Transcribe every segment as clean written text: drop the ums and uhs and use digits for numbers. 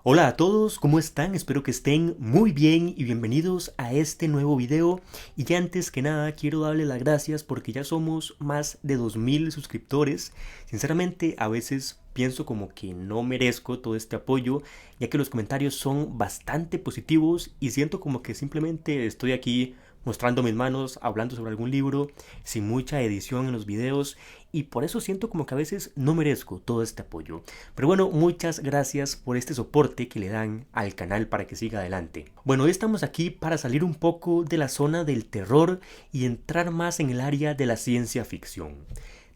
Hola a todos, ¿cómo están? Espero que estén muy bien y bienvenidos a este nuevo video. Y ya antes que nada quiero darles las gracias porque ya somos más de 2000 suscriptores. Sinceramente a veces pienso como que no merezco todo este apoyo, ya que los comentarios son bastante positivos y siento como que simplemente estoy aquí mostrando mis manos, hablando sobre algún libro, sin mucha edición en los videos, y por eso siento como que a veces no merezco todo este apoyo. Pero bueno, muchas gracias por este soporte que le dan al canal para que siga adelante. Bueno, hoy estamos aquí para salir un poco de la zona del terror y entrar más en el área de la ciencia ficción.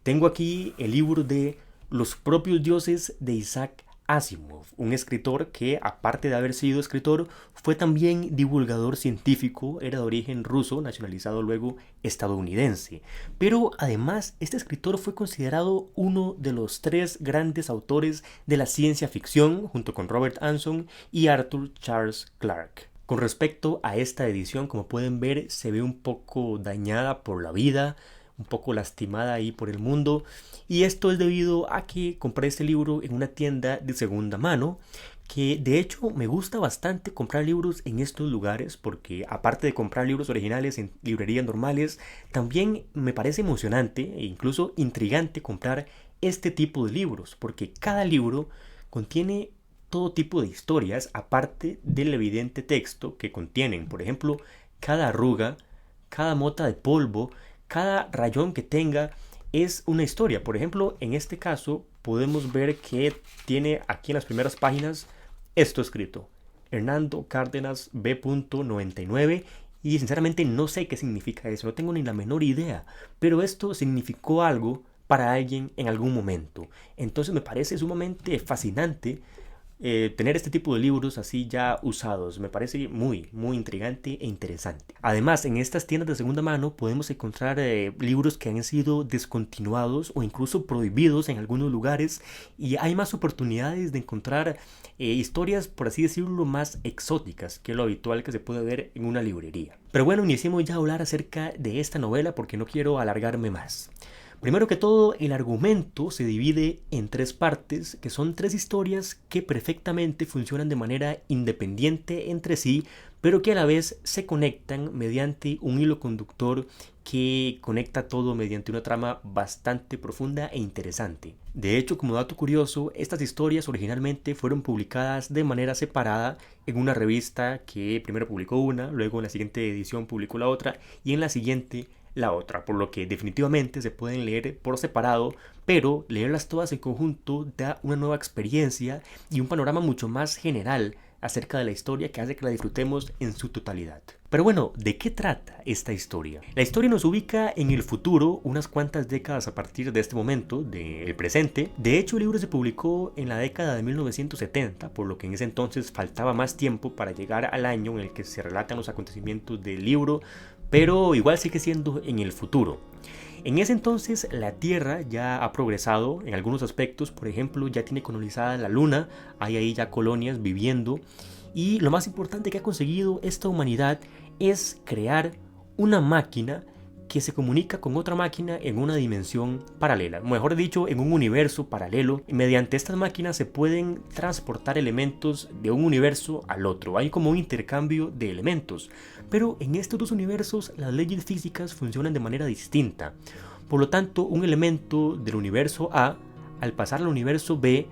Tengo aquí el libro de Los propios dioses de Isaac Asimov, un escritor que, aparte de haber sido escritor, fue también divulgador científico, era de origen ruso, nacionalizado luego estadounidense. Pero además, este escritor fue considerado uno de los tres grandes autores de la ciencia ficción, junto con Robert Anson y Arthur Charles Clarke. Con respecto a esta edición, como pueden ver, se ve un poco dañada por la vida, un poco lastimada ahí por el mundo, y esto es debido a que compré este libro en una tienda de segunda mano, que de hecho me gusta bastante comprar libros en estos lugares porque aparte de comprar libros originales en librerías normales, también me parece emocionante e incluso intrigante comprar este tipo de libros porque cada libro contiene todo tipo de historias aparte del evidente texto que contienen. Por ejemplo, cada arruga, cada mota de polvo, cada rayón que tenga es una historia. Por ejemplo, en este caso podemos ver que tiene aquí en las primeras páginas esto escrito: Hernando Cárdenas B.99, y sinceramente no sé qué significa eso, no tengo ni la menor idea, pero esto significó algo para alguien en algún momento. Entonces me parece sumamente fascinante tener este tipo de libros así ya usados. Me parece muy intrigante e interesante. Además, en estas tiendas de segunda mano podemos encontrar libros que han sido descontinuados o incluso prohibidos en algunos lugares, y hay más oportunidades de encontrar historias, por así decirlo, más exóticas que lo habitual que se puede ver en una librería. Pero bueno, iniciemos ya a hablar acerca de esta novela porque no quiero alargarme más. Primero que todo, el argumento se divide en tres partes, que son tres historias que perfectamente funcionan de manera independiente entre sí, pero que a la vez se conectan mediante un hilo conductor que conecta todo mediante una trama bastante profunda e interesante. De hecho, como dato curioso, estas historias originalmente fueron publicadas de manera separada en una revista que primero publicó una, luego en la siguiente edición publicó la otra y en la siguiente la otra, por lo que definitivamente se pueden leer por separado, pero leerlas todas en conjunto da una nueva experiencia y un panorama mucho más general acerca de la historia que hace que la disfrutemos en su totalidad. Pero bueno, ¿de qué trata esta historia? La historia nos ubica en el futuro, unas cuantas décadas a partir de este momento, del presente. De hecho, el libro se publicó en la década de 1970, por lo que en ese entonces faltaba más tiempo para llegar al año en el que se relatan los acontecimientos del libro, pero igual sigue siendo en el futuro. En ese entonces la Tierra ya ha progresado en algunos aspectos, por ejemplo ya tiene colonizada la Luna, hay ahí ya colonias viviendo, y lo más importante que ha conseguido esta humanidad es crear una máquina que se comunica con otra máquina en una dimensión paralela, mejor dicho, en un universo paralelo. Y mediante estas máquinas se pueden transportar elementos de un universo al otro. Hay como un intercambio de elementos, pero en estos dos universos las leyes físicas funcionan de manera distinta. Por lo tanto, un elemento del universo A, al pasar al universo B,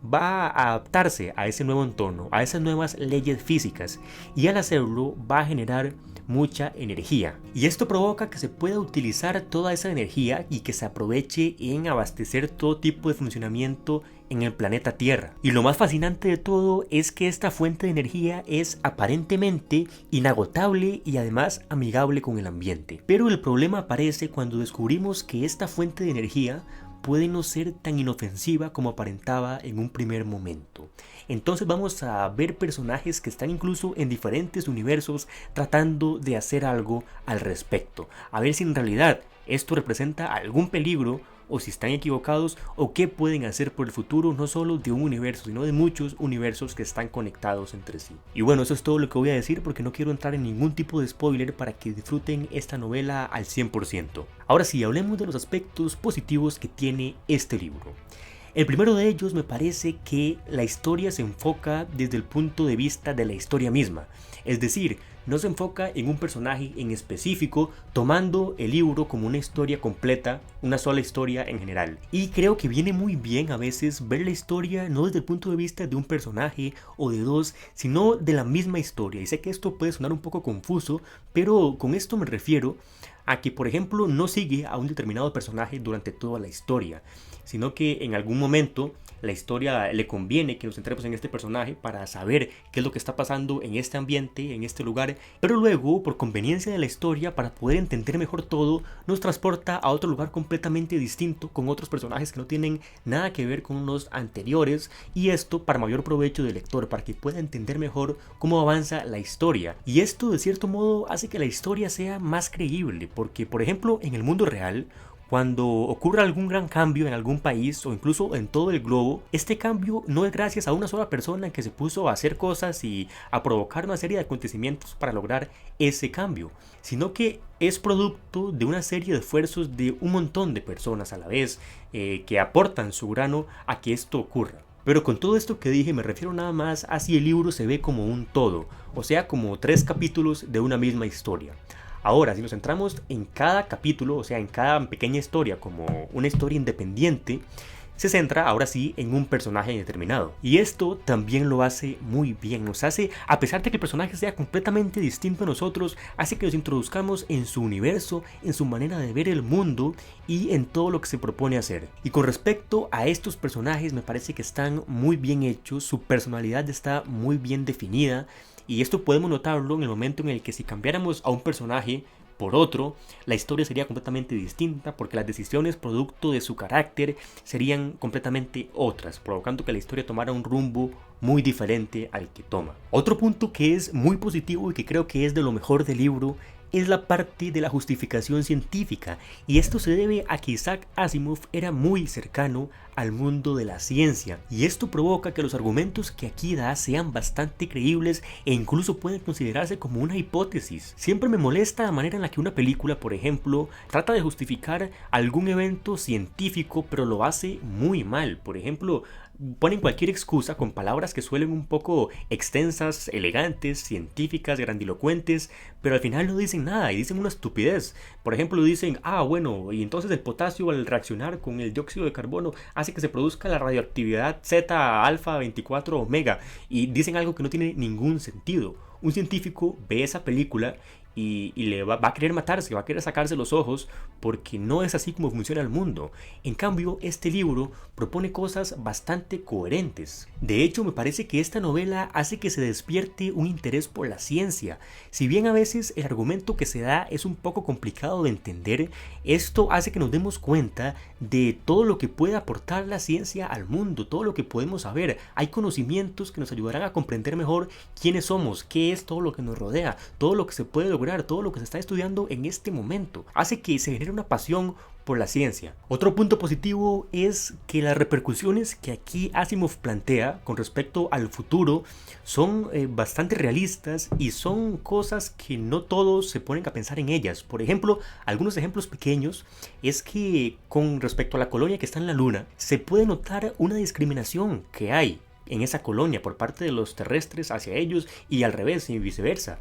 va a adaptarse a ese nuevo entorno, a esas nuevas leyes físicas, y al hacerlo va a generar mucha energía, y esto provoca que se pueda utilizar toda esa energía y que se aproveche en abastecer todo tipo de funcionamiento en el planeta Tierra. Y lo más fascinante de todo es que esta fuente de energía es aparentemente inagotable y además amigable con el ambiente. Pero el problema aparece cuando descubrimos que esta fuente de energía puede no ser tan inofensiva como aparentaba en un primer momento. Entonces vamos a ver personajes que están incluso en diferentes universos tratando de hacer algo al respecto, a ver si en realidad esto representa algún peligro o si están equivocados o qué pueden hacer por el futuro, no solo de un universo sino de muchos universos que están conectados entre sí. Y bueno, eso es todo lo que voy a decir porque no quiero entrar en ningún tipo de spoiler para que disfruten esta novela al 100%. Ahora sí, hablemos de los aspectos positivos que tiene este libro. El primero de ellos me parece que la historia se enfoca desde el punto de vista de la historia misma, es decir, no se enfoca en un personaje en específico, tomando el libro como una historia completa, una sola historia en general. Y creo que viene muy bien a veces ver la historia no desde el punto de vista de un personaje o de dos, sino de la misma historia. Y sé que esto puede sonar un poco confuso, pero con esto me refiero a que, por ejemplo, no sigue a un determinado personaje durante toda la historia, sino que en algún momento la historia le conviene que nos centremos en este personaje para saber qué es lo que está pasando en este ambiente, en este lugar, pero luego, por conveniencia de la historia, para poder entender mejor todo, nos transporta a otro lugar completamente distinto, con otros personajes que no tienen nada que ver con los anteriores, y esto para mayor provecho del lector, para que pueda entender mejor cómo avanza la historia. Y esto de cierto modo hace que la historia sea más creíble, porque por ejemplo en el mundo real, cuando ocurre algún gran cambio en algún país o incluso en todo el globo, este cambio no es gracias a una sola persona que se puso a hacer cosas y a provocar una serie de acontecimientos para lograr ese cambio, sino que es producto de una serie de esfuerzos de un montón de personas a la vez que aportan su grano a que esto ocurra. Pero con todo esto que dije me refiero nada más a si el libro se ve como un todo, o sea, como 3 capítulos de una misma historia. Ahora, si nos centramos en cada capítulo, o sea, en cada pequeña historia como una historia independiente, se centra ahora sí en un personaje determinado. Y esto también lo hace muy bien, nos hace, a pesar de que el personaje sea completamente distinto a nosotros, hace que nos introduzcamos en su universo, en su manera de ver el mundo y en todo lo que se propone hacer. Y con respecto a estos personajes me parece que están muy bien hechos, su personalidad está muy bien definida. Y esto podemos notarlo en el momento en el que si cambiáramos a un personaje por otro, la historia sería completamente distinta porque las decisiones producto de su carácter serían completamente otras, provocando que la historia tomara un rumbo muy diferente al que toma. Otro punto que es muy positivo y que creo que es de lo mejor del libro es la parte de la justificación científica, y esto se debe a que Isaac Asimov era muy cercano al mundo de la ciencia, y esto provoca que los argumentos que aquí da sean bastante creíbles e incluso pueden considerarse como una hipótesis. Siempre me molesta la manera en la que una película, por ejemplo, trata de justificar algún evento científico, pero lo hace muy mal. Por ejemplo, ponen cualquier excusa con palabras que suelen un poco extensas, elegantes, científicas, grandilocuentes, pero al final no dicen nada y dicen una estupidez. Por ejemplo, dicen, bueno, y entonces el potasio al reaccionar con el dióxido de carbono hace que se produzca la radioactividad Z, alfa, 24, omega, y dicen algo que no tiene ningún sentido. Un científico ve esa película y le va a querer matarse, va a querer sacarse los ojos porque no es así como funciona el mundo. En cambio, este libro propone cosas bastante coherentes. De hecho, me parece que esta novela hace que se despierte un interés por la ciencia. Si bien a veces el argumento que se da es un poco complicado de entender, esto hace que nos demos cuenta de todo lo que puede aportar la ciencia al mundo, todo lo que podemos saber. Hay conocimientos que nos ayudarán a comprender mejor quiénes somos, qué es todo lo que nos rodea, todo lo que se puede lograr, todo lo que se está estudiando en este momento. Hace que se genere una pasión por la ciencia. Otro punto positivo es que las repercusiones que aquí Asimov plantea con respecto al futuro son bastante realistas y son cosas que no todos se ponen a pensar en ellas. Por ejemplo, algunos ejemplos pequeños es que con respecto a la colonia que está en la Luna, se puede notar una discriminación que hay en esa colonia por parte de los terrestres hacia ellos y al revés y viceversa.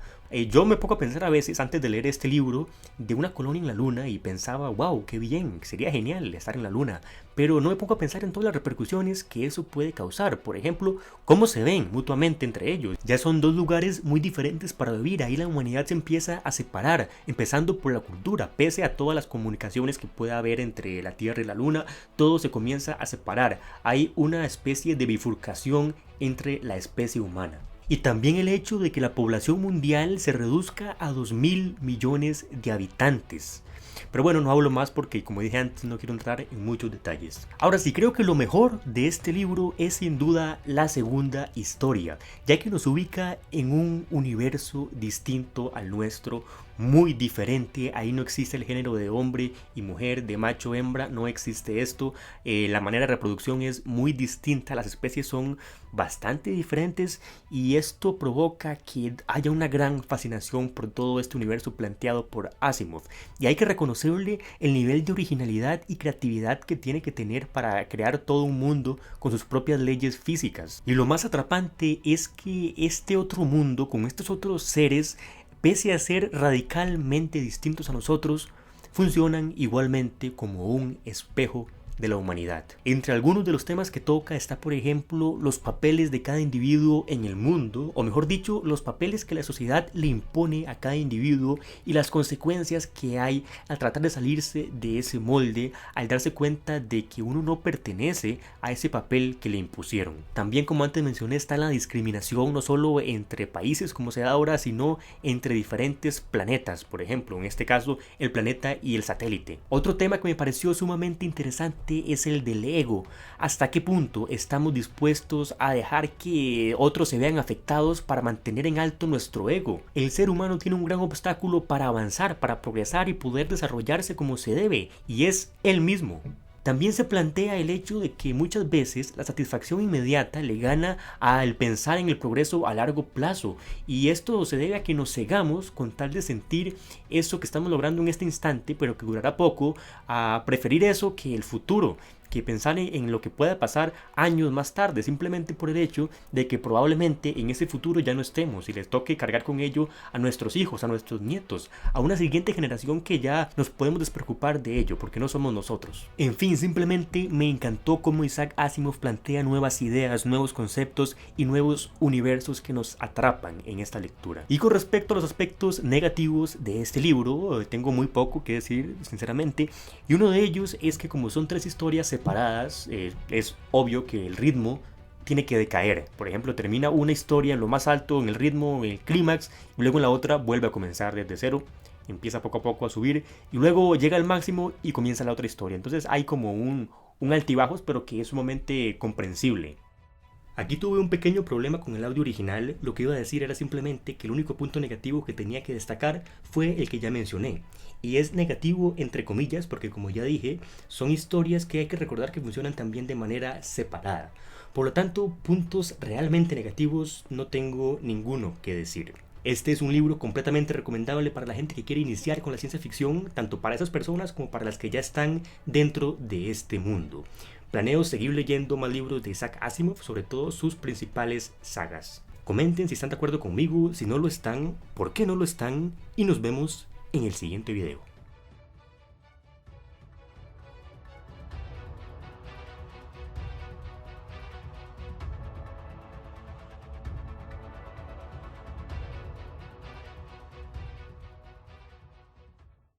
Yo me pongo a pensar a veces antes de leer este libro de una colonia en la luna y pensaba, wow, qué bien, sería genial estar en la luna, pero no me pongo a pensar en todas las repercusiones que eso puede causar. Por ejemplo, cómo se ven mutuamente entre ellos. Ya son dos lugares muy diferentes para vivir, ahí la humanidad se empieza a separar, empezando por la cultura. Pese a todas las comunicaciones que pueda haber entre la Tierra y la Luna, todo se comienza a separar. Hay una especie de bifurcación entre la especie humana. Y también el hecho de que la población mundial se reduzca a 2.000 millones de habitantes. Pero bueno, no hablo más porque, como dije antes, no quiero entrar en muchos detalles. Ahora sí, creo que lo mejor de este libro es sin duda la segunda historia, ya que nos ubica en un universo distinto al nuestro, muy diferente. Ahí no existe el género de hombre y mujer, de macho, hembra, no existe esto. La manera de reproducción es muy distinta, las especies son bastante diferentes y esto provoca que haya una gran fascinación por todo este universo planteado por Asimov. Y hay que reconocerle el nivel de originalidad y creatividad que tiene que tener para crear todo un mundo con sus propias leyes físicas. Y lo más atrapante es que este otro mundo, con estos otros seres, pese a ser radicalmente distintos a nosotros, funcionan igualmente como un espejo de la humanidad. Entre algunos de los temas que toca está, por ejemplo, los papeles de cada individuo en el mundo, o mejor dicho, los papeles que la sociedad le impone a cada individuo y las consecuencias que hay al tratar de salirse de ese molde, al darse cuenta de que uno no pertenece a ese papel que le impusieron. También, como antes mencioné, está la discriminación no solo entre países como se da ahora, sino entre diferentes planetas, por ejemplo, en este caso el planeta y el satélite. Otro tema que me pareció sumamente interesante es el del ego. ¿Hasta qué punto estamos dispuestos a dejar que otros se vean afectados para mantener en alto nuestro ego? El ser humano tiene un gran obstáculo para avanzar, para progresar y poder desarrollarse como se debe, y es él mismo. También se plantea el hecho de que muchas veces la satisfacción inmediata le gana al pensar en el progreso a largo plazo, y esto se debe a que nos cegamos con tal de sentir eso que estamos logrando en este instante pero que durará poco, a preferir eso que el futuro, que pensar en lo que pueda pasar años más tarde, simplemente por el hecho de que probablemente en ese futuro ya no estemos y les toque cargar con ello a nuestros hijos, a nuestros nietos, a una siguiente generación que ya nos podemos despreocupar de ello porque no somos nosotros. En fin, simplemente me encantó cómo Isaac Asimov plantea nuevas ideas, nuevos conceptos y nuevos universos que nos atrapan en esta lectura. Y con respecto a los aspectos negativos de este libro, tengo muy poco que decir, sinceramente, y uno de ellos es que como son 3 historias separadas, es obvio que el ritmo tiene que decaer. Por ejemplo, termina una historia en lo más alto, en el ritmo, en el clímax, y luego en la otra vuelve a comenzar desde cero, empieza poco a poco a subir, y luego llega al máximo y comienza la otra historia. Entonces hay como un altibajos, pero que es sumamente comprensible. Aquí tuve un pequeño problema con el audio original. Lo que iba a decir era simplemente que el único punto negativo que tenía que destacar fue el que ya mencioné. Y es negativo entre comillas porque, como ya dije, son historias que hay que recordar que funcionan también de manera separada. Por lo tanto, puntos realmente negativos no tengo ninguno que decir. Este es un libro completamente recomendable para la gente que quiere iniciar con la ciencia ficción, tanto para esas personas como para las que ya están dentro de este mundo. Planeo seguir leyendo más libros de Isaac Asimov, sobre todo sus principales sagas. Comenten si están de acuerdo conmigo, si no lo están, por qué no lo están, y nos vemos en el siguiente video.